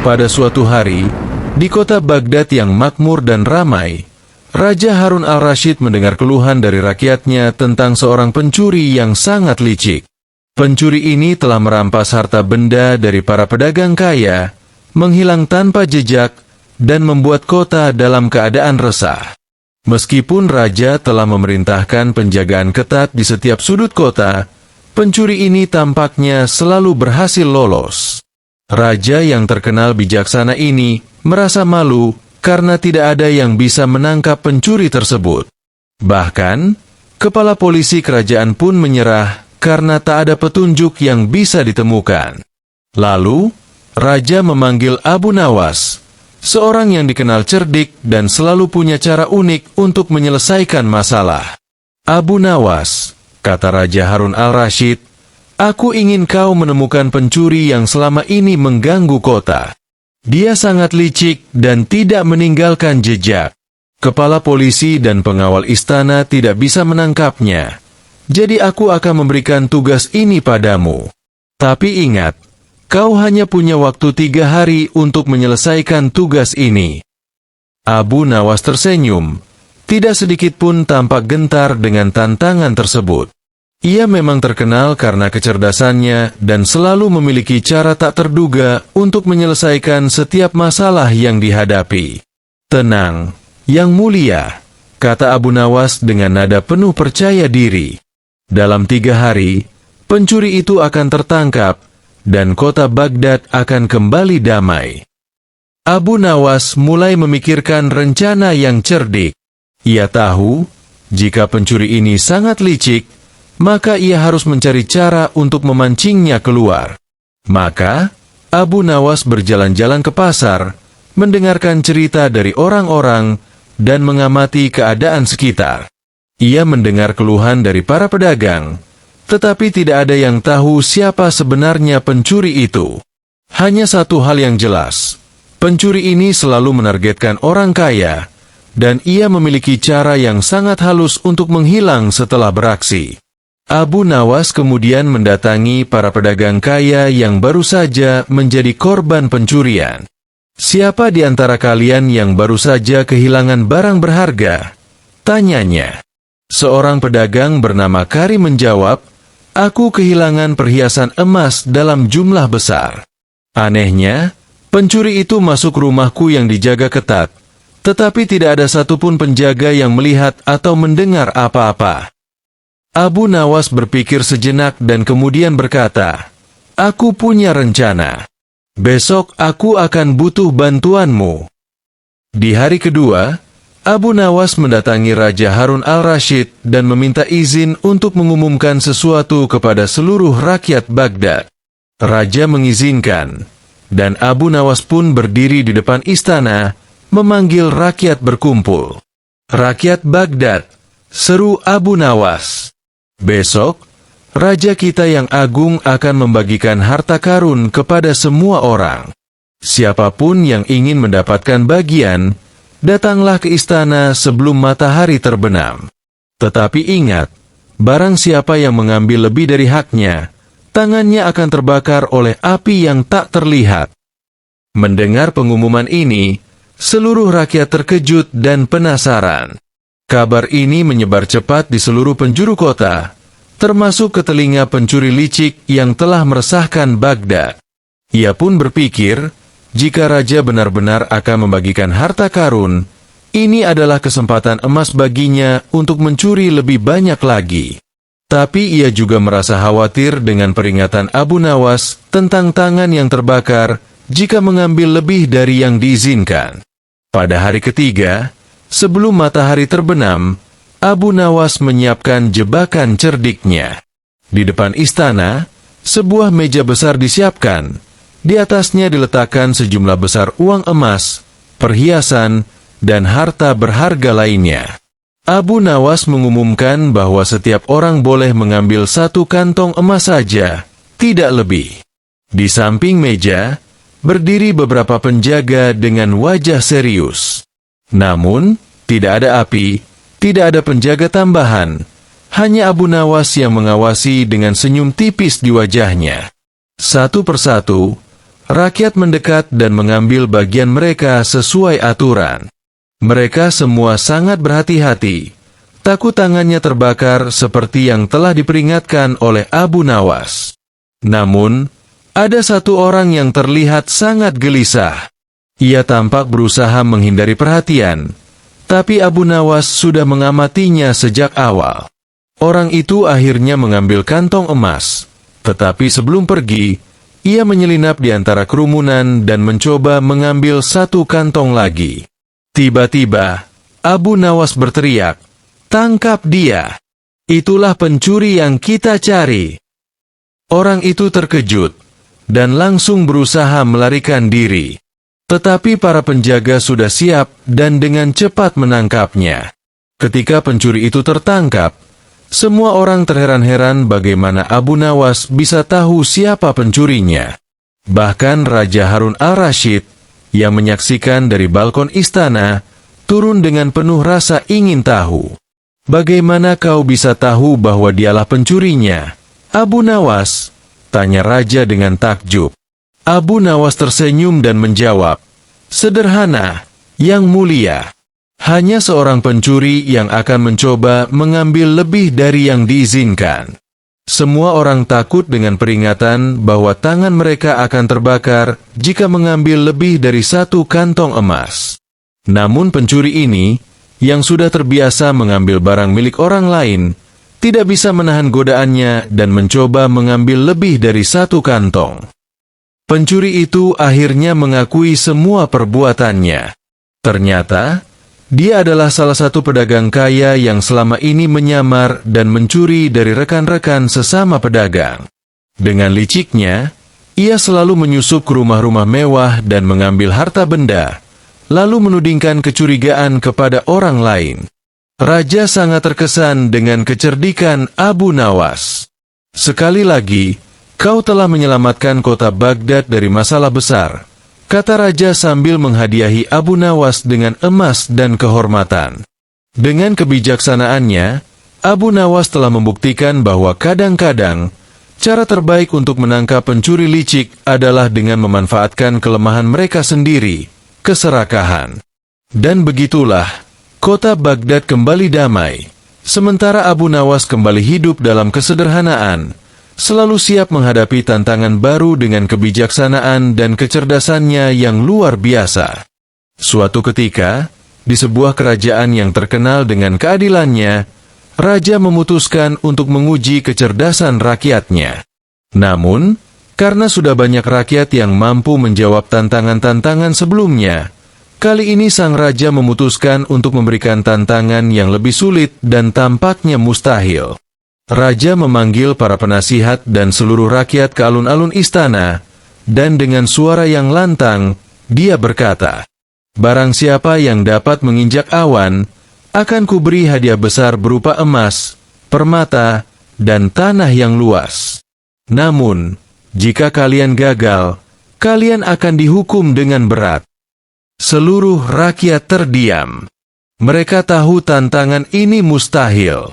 Pada suatu hari, di kota Baghdad yang makmur dan ramai, Raja Harun al-Rashid mendengar keluhan dari rakyatnya tentang seorang pencuri yang sangat licik. Pencuri ini telah merampas harta benda dari para pedagang kaya, menghilang tanpa jejak, dan membuat kota dalam keadaan resah. Meskipun raja telah memerintahkan penjagaan ketat di setiap sudut kota, pencuri ini tampaknya selalu berhasil lolos. Raja yang terkenal bijaksana ini merasa malu karena tidak ada yang bisa menangkap pencuri tersebut. Bahkan, kepala polisi kerajaan pun menyerah karena tak ada petunjuk yang bisa ditemukan. Lalu, raja memanggil Abu Nawas, seorang yang dikenal cerdik dan selalu punya cara unik untuk menyelesaikan masalah. Abu Nawas, kata Raja Harun al-Rashid, aku ingin kau menemukan pencuri yang selama ini mengganggu kota. Dia sangat licik dan tidak meninggalkan jejak. Kepala polisi dan pengawal istana tidak bisa menangkapnya. Jadi aku akan memberikan tugas ini padamu. Tapi ingat, kau hanya punya waktu 3 hari untuk menyelesaikan tugas ini. Abu Nawas tersenyum. Tidak sedikit pun tampak gentar dengan tantangan tersebut. Ia memang terkenal karena kecerdasannya dan selalu memiliki cara tak terduga untuk menyelesaikan setiap masalah yang dihadapi. Tenang, Yang Mulia, kata Abu Nawas dengan nada penuh percaya diri. Dalam 3 hari, pencuri itu akan tertangkap dan kota Baghdad akan kembali damai. Abu Nawas mulai memikirkan rencana yang cerdik. Ia tahu, jika pencuri ini sangat licik, maka ia harus mencari cara untuk memancingnya keluar. Maka, Abu Nawas berjalan-jalan ke pasar, mendengarkan cerita dari orang-orang, dan mengamati keadaan sekitar. Ia mendengar keluhan dari para pedagang, tetapi tidak ada yang tahu siapa sebenarnya pencuri itu. Hanya satu hal yang jelas, pencuri ini selalu menargetkan orang kaya, dan ia memiliki cara yang sangat halus untuk menghilang setelah beraksi. Abu Nawas kemudian mendatangi para pedagang kaya yang baru saja menjadi korban pencurian. Siapa di antara kalian yang baru saja kehilangan barang berharga? Tanyanya. Seorang pedagang bernama Kari menjawab, aku kehilangan perhiasan emas dalam jumlah besar. Anehnya, pencuri itu masuk rumahku yang dijaga ketat, tetapi tidak ada satupun penjaga yang melihat atau mendengar apa-apa. Abu Nawas berpikir sejenak dan kemudian berkata, aku punya rencana. Besok aku akan butuh bantuanmu. Di hari kedua, Abu Nawas mendatangi Raja Harun al-Rashid dan meminta izin untuk mengumumkan sesuatu kepada seluruh rakyat Baghdad. Raja mengizinkan, dan Abu Nawas pun berdiri di depan istana, memanggil rakyat berkumpul. Rakyat Baghdad, seru Abu Nawas. Besok, Raja kita yang agung akan membagikan harta karun kepada semua orang. Siapapun yang ingin mendapatkan bagian, datanglah ke istana sebelum matahari terbenam. Tetapi ingat, barang siapa yang mengambil lebih dari haknya, tangannya akan terbakar oleh api yang tak terlihat. Mendengar pengumuman ini, seluruh rakyat terkejut dan penasaran. Kabar ini menyebar cepat di seluruh penjuru kota, termasuk ke telinga pencuri licik yang telah meresahkan Baghdad. Ia pun berpikir, jika raja benar-benar akan membagikan harta karun, ini adalah kesempatan emas baginya untuk mencuri lebih banyak lagi. Tapi ia juga merasa khawatir dengan peringatan Abu Nawas tentang tangan yang terbakar jika mengambil lebih dari yang diizinkan. Pada hari ketiga, sebelum matahari terbenam, Abu Nawas menyiapkan jebakan cerdiknya. Di depan istana, sebuah meja besar disiapkan. Di atasnya diletakkan sejumlah besar uang emas, perhiasan, dan harta berharga lainnya. Abu Nawas mengumumkan bahwa setiap orang boleh mengambil 1 kantong emas saja, tidak lebih. Di samping meja, berdiri beberapa penjaga dengan wajah serius. Namun, tidak ada api, tidak ada penjaga tambahan, hanya Abu Nawas yang mengawasi dengan senyum tipis di wajahnya. Satu persatu, Rakyat mendekat dan mengambil bagian mereka sesuai aturan. Mereka semua sangat berhati-hati. Takut tangannya terbakar seperti yang telah diperingatkan oleh Abu Nawas. Namun, ada satu orang yang terlihat sangat gelisah. Ia tampak berusaha menghindari perhatian, tapi Abu Nawas sudah mengamatinya sejak awal. Orang itu akhirnya mengambil kantong emas, tetapi sebelum pergi, ia menyelinap di antara kerumunan dan mencoba mengambil satu kantong lagi. Tiba-tiba, Abu Nawas berteriak, "Tangkap dia! Itulah pencuri yang kita cari!" Orang itu terkejut dan langsung berusaha melarikan diri. Tetapi para penjaga sudah siap dan dengan cepat menangkapnya. Ketika pencuri itu tertangkap, semua orang terheran-heran bagaimana Abu Nawas bisa tahu siapa pencurinya. Bahkan Raja Harun al-Rashid, yang menyaksikan dari balkon istana, turun dengan penuh rasa ingin tahu. "Bagaimana kau bisa tahu bahwa dialah pencurinya, Abu Nawas?" tanya Raja dengan takjub. Abu Nawas tersenyum dan menjawab, "Sederhana, Yang Mulia. Hanya seorang pencuri yang akan mencoba mengambil lebih dari yang diizinkan." Semua orang takut dengan peringatan bahwa tangan mereka akan terbakar jika mengambil lebih dari satu kantong emas. Namun pencuri ini, yang sudah terbiasa mengambil barang milik orang lain, tidak bisa menahan godaannya dan mencoba mengambil lebih dari satu kantong. Pencuri itu akhirnya mengakui semua perbuatannya. Ternyata, dia adalah salah satu pedagang kaya yang selama ini menyamar dan mencuri dari rekan-rekan sesama pedagang. Dengan liciknya, ia selalu menyusup ke rumah-rumah mewah dan mengambil harta benda, lalu menudingkan kecurigaan kepada orang lain. Raja sangat terkesan dengan kecerdikan Abu Nawas. "Sekali lagi, kau telah menyelamatkan kota Baghdad dari masalah besar," kata Raja sambil menghadiahi Abu Nawas dengan emas dan kehormatan. Dengan kebijaksanaannya, Abu Nawas telah membuktikan bahwa kadang-kadang, cara terbaik untuk menangkap pencuri licik adalah dengan memanfaatkan kelemahan mereka sendiri, keserakahan. Dan begitulah, kota Baghdad kembali damai, sementara Abu Nawas kembali hidup dalam kesederhanaan, selalu siap menghadapi tantangan baru dengan kebijaksanaan dan kecerdasannya yang luar biasa. Suatu ketika, di sebuah kerajaan yang terkenal dengan keadilannya, Raja memutuskan untuk menguji kecerdasan rakyatnya. Namun, karena sudah banyak rakyat yang mampu menjawab tantangan-tantangan sebelumnya, kali ini sang raja memutuskan untuk memberikan tantangan yang lebih sulit dan tampaknya mustahil. Raja memanggil para penasihat dan seluruh rakyat ke alun-alun istana, dan dengan suara yang lantang, dia berkata, "Barang siapa yang dapat menginjak awan, akan kuberi hadiah besar berupa emas, permata, dan tanah yang luas. Namun, jika kalian gagal, kalian akan dihukum dengan berat." Seluruh rakyat terdiam. Mereka tahu tantangan ini mustahil.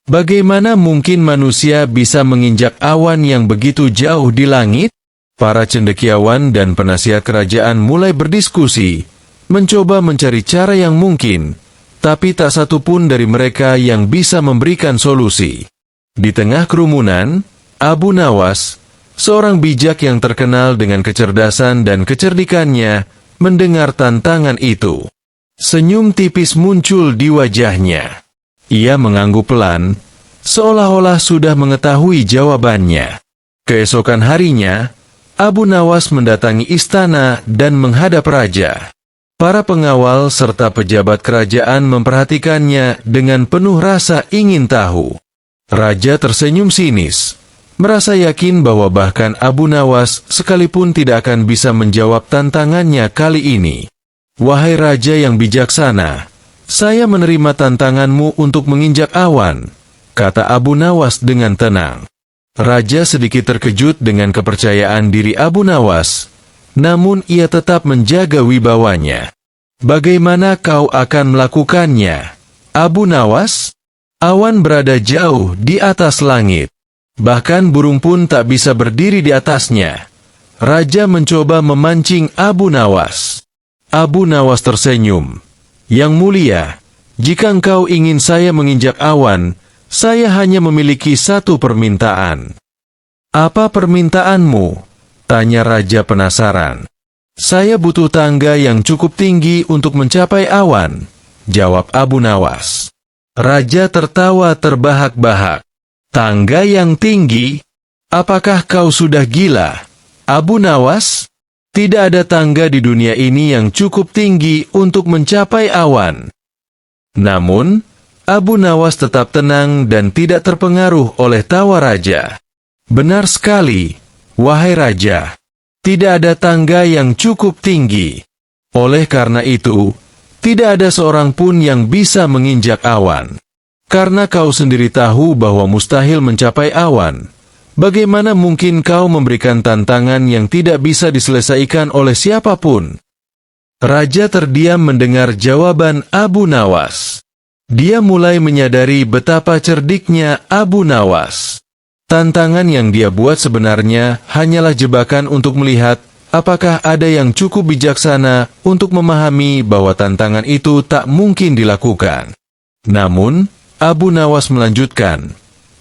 Bagaimana mungkin manusia bisa menginjak awan yang begitu jauh di langit? Para cendekiawan dan penasihat kerajaan mulai berdiskusi, mencoba mencari cara yang mungkin, tapi tak satu pun dari mereka yang bisa memberikan solusi. Di tengah kerumunan, Abu Nawas, seorang bijak yang terkenal dengan kecerdasan dan kecerdikannya, mendengar tantangan itu. Senyum tipis muncul di wajahnya. Ia mengangguk pelan, seolah-olah sudah mengetahui jawabannya. Keesokan harinya, Abu Nawas mendatangi istana dan menghadap raja. Para pengawal serta pejabat kerajaan memperhatikannya dengan penuh rasa ingin tahu. Raja tersenyum sinis, merasa yakin bahwa bahkan Abu Nawas sekalipun tidak akan bisa menjawab tantangannya kali ini. "Wahai raja yang bijaksana, saya menerima tantanganmu untuk menginjak awan," kata Abu Nawas dengan tenang. Raja sedikit terkejut dengan kepercayaan diri Abu Nawas, namun ia tetap menjaga wibawanya. "Bagaimana kau akan melakukannya, Abu Nawas? Awan berada jauh di atas langit. Bahkan burung pun tak bisa berdiri di atasnya." Raja mencoba memancing Abu Nawas. Abu Nawas tersenyum. Yang mulia, jika engkau ingin saya menginjak awan, saya hanya memiliki satu permintaan. Apa permintaanmu? Tanya raja penasaran. Saya butuh tangga yang cukup tinggi untuk mencapai awan, jawab Abu Nawas. Raja tertawa terbahak-bahak. Tangga yang tinggi? Apakah kau sudah gila, Abu Nawas? Tidak ada tangga di dunia ini yang cukup tinggi untuk mencapai awan. Namun, Abu Nawas tetap tenang dan tidak terpengaruh oleh tawa raja. Benar sekali, wahai raja. Tidak ada tangga yang cukup tinggi. Oleh karena itu, tidak ada seorang pun yang bisa menginjak awan. Karena kau sendiri tahu bahwa mustahil mencapai awan, bagaimana mungkin kau memberikan tantangan yang tidak bisa diselesaikan oleh siapapun? Raja terdiam mendengar jawaban Abu Nawas. Dia mulai menyadari betapa cerdiknya Abu Nawas. Tantangan yang dia buat sebenarnya hanyalah jebakan untuk melihat apakah ada yang cukup bijaksana untuk memahami bahwa tantangan itu tak mungkin dilakukan. Namun, Abu Nawas melanjutkan,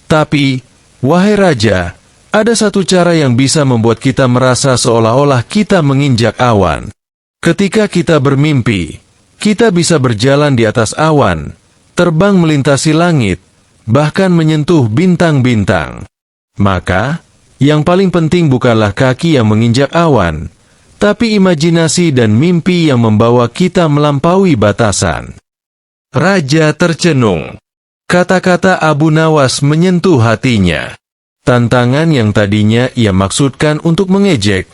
"Tapi, wahai raja, ada satu cara yang bisa membuat kita merasa seolah-olah kita menginjak awan. Ketika kita bermimpi, kita bisa berjalan di atas awan, terbang melintasi langit, bahkan menyentuh bintang-bintang. Maka, yang paling penting bukanlah kaki yang menginjak awan, tapi imajinasi dan mimpi yang membawa kita melampaui batasan." Raja tercenung. Kata-kata Abu Nawas menyentuh hatinya. Tantangan yang tadinya ia maksudkan untuk mengejek,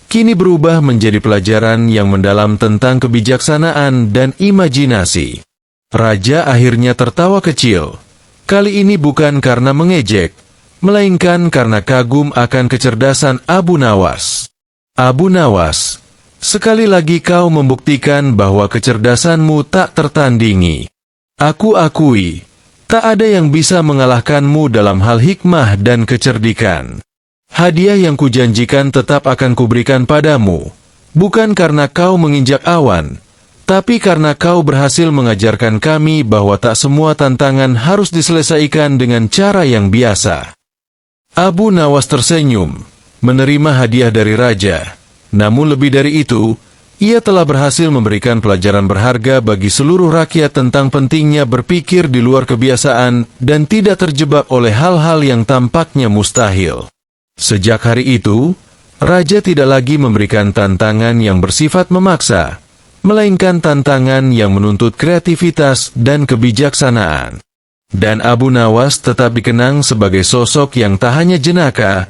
kini berubah menjadi pelajaran yang mendalam tentang kebijaksanaan dan imajinasi. Raja akhirnya tertawa kecil. Kali ini bukan karena mengejek, melainkan karena kagum akan kecerdasan Abu Nawas. Abu Nawas, sekali lagi kau membuktikan bahwa kecerdasanmu tak tertandingi. Aku akui, tak ada yang bisa mengalahkanmu dalam hal hikmah dan kecerdikan. Hadiah yang kujanjikan tetap akan kuberikan padamu, bukan karena kau menginjak awan, tapi karena kau berhasil mengajarkan kami bahwa tak semua tantangan harus diselesaikan dengan cara yang biasa. Abu Nawas tersenyum, menerima hadiah dari raja. Namun lebih dari itu, ia telah berhasil memberikan pelajaran berharga bagi seluruh rakyat tentang pentingnya berpikir di luar kebiasaan dan tidak terjebak oleh hal-hal yang tampaknya mustahil. Sejak hari itu, raja tidak lagi memberikan tantangan yang bersifat memaksa, melainkan tantangan yang menuntut kreativitas dan kebijaksanaan. Dan Abu Nawas tetap dikenang sebagai sosok yang tak hanya jenaka,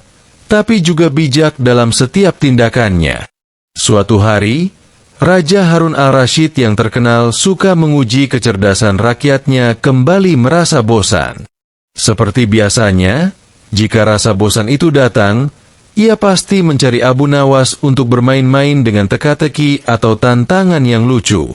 tapi juga bijak dalam setiap tindakannya. Suatu hari, Raja Harun al-Rashid yang terkenal suka menguji kecerdasan rakyatnya kembali merasa bosan. Seperti biasanya, jika rasa bosan itu datang, ia pasti mencari Abu Nawas untuk bermain-main dengan teka-teki atau tantangan yang lucu.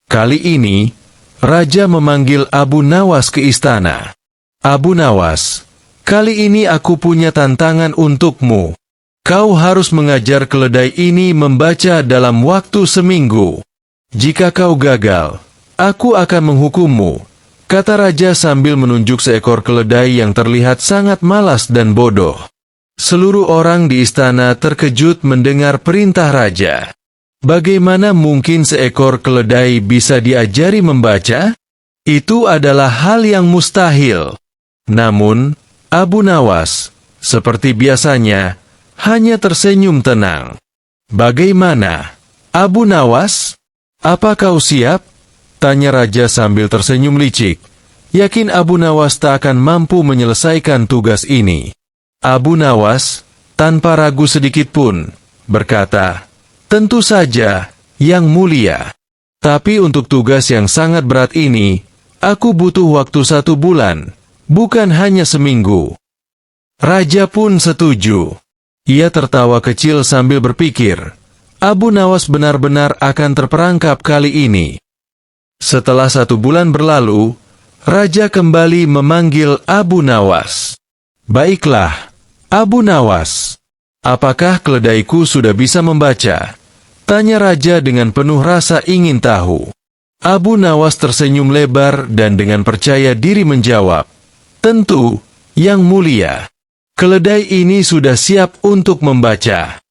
Kali ini, Raja memanggil Abu Nawas ke istana. "Abu Nawas, kali ini aku punya tantangan untukmu. Kau harus mengajar keledai ini membaca dalam waktu seminggu. Jika kau gagal, aku akan menghukummu," kata raja sambil menunjuk seekor keledai yang terlihat sangat malas dan bodoh. Seluruh orang di istana terkejut mendengar perintah raja. Bagaimana mungkin seekor keledai bisa diajari membaca? Itu adalah hal yang mustahil. Namun, Abu Nawas, seperti biasanya, hanya tersenyum tenang. "Bagaimana, Abu Nawas? Apa kau siap?" tanya raja sambil tersenyum licik. Yakin Abu Nawas tak akan mampu menyelesaikan tugas ini. Abu Nawas, tanpa ragu sedikit pun, berkata, "Tentu saja, Yang Mulia. Tapi untuk tugas yang sangat berat ini, aku butuh waktu 1 bulan, bukan hanya seminggu." Raja pun setuju. Ia tertawa kecil sambil berpikir, Abu Nawas benar-benar akan terperangkap kali ini. Setelah 1 bulan berlalu, raja kembali memanggil Abu Nawas. "Baiklah, Abu Nawas. Apakah keledaiku sudah bisa membaca? Tanya raja dengan penuh rasa ingin tahu. Abu Nawas tersenyum lebar dan dengan percaya diri menjawab, "Tentu, Yang Mulia. Keledai ini sudah siap untuk membaca."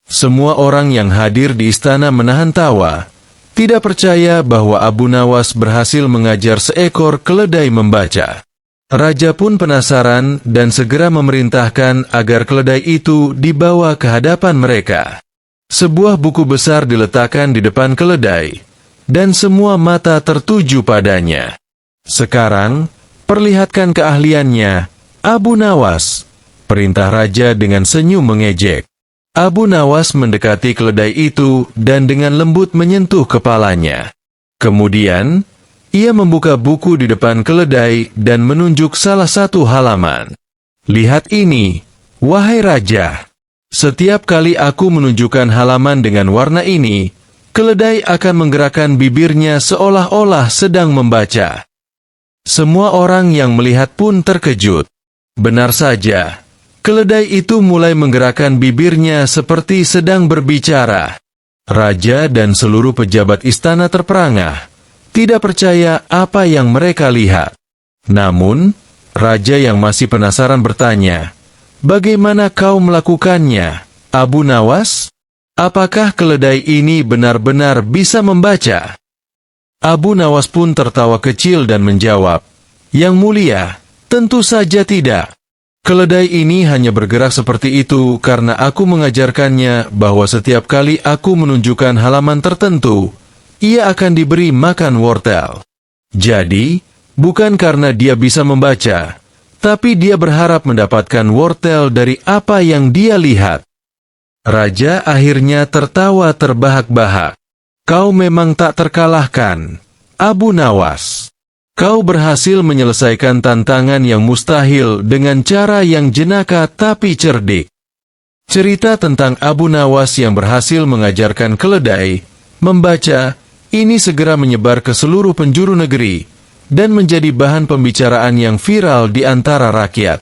Semua orang yang hadir di istana menahan tawa, tidak percaya bahwa Abu Nawas berhasil mengajar seekor keledai membaca. Raja pun penasaran dan segera memerintahkan agar keledai itu dibawa ke hadapan mereka. Sebuah buku besar diletakkan di depan keledai, dan semua mata tertuju padanya. "Sekarang, perlihatkan keahliannya, Abu Nawas," perintah raja dengan senyum mengejek. Abu Nawas mendekati keledai itu dan dengan lembut menyentuh kepalanya. Kemudian, ia membuka buku di depan keledai dan menunjuk salah satu halaman. "Lihat ini, wahai raja. Setiap kali aku menunjukkan halaman dengan warna ini, keledai akan menggerakkan bibirnya seolah-olah sedang membaca." Semua orang yang melihat pun terkejut. Benar saja, keledai itu mulai menggerakkan bibirnya seperti sedang berbicara. Raja dan seluruh pejabat istana terperangah, tidak percaya apa yang mereka lihat. Namun, raja yang masih penasaran bertanya, "Bagaimana kau melakukannya, Abu Nawas? Apakah keledai ini benar-benar bisa membaca?" Abu Nawas pun tertawa kecil dan menjawab, "Yang Mulia, tentu saja tidak. Keledai ini hanya bergerak seperti itu karena aku mengajarkannya bahwa setiap kali aku menunjukkan halaman tertentu, ia akan diberi makan wortel. Jadi, bukan karena dia bisa membaca, tapi dia berharap mendapatkan wortel dari apa yang dia lihat." Raja akhirnya tertawa terbahak-bahak. "Kau memang tak terkalahkan, Abu Nawas. Kau berhasil menyelesaikan tantangan yang mustahil dengan cara yang jenaka tapi cerdik." Cerita tentang Abu Nawas yang berhasil mengajarkan keledai membaca ini segera menyebar ke seluruh penjuru negeri dan menjadi bahan pembicaraan yang viral di antara rakyat.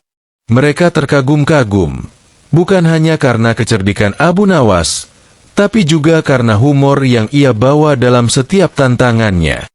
Mereka terkagum-kagum, bukan hanya karena kecerdikan Abu Nawas, tapi juga karena humor yang ia bawa dalam setiap tantangannya.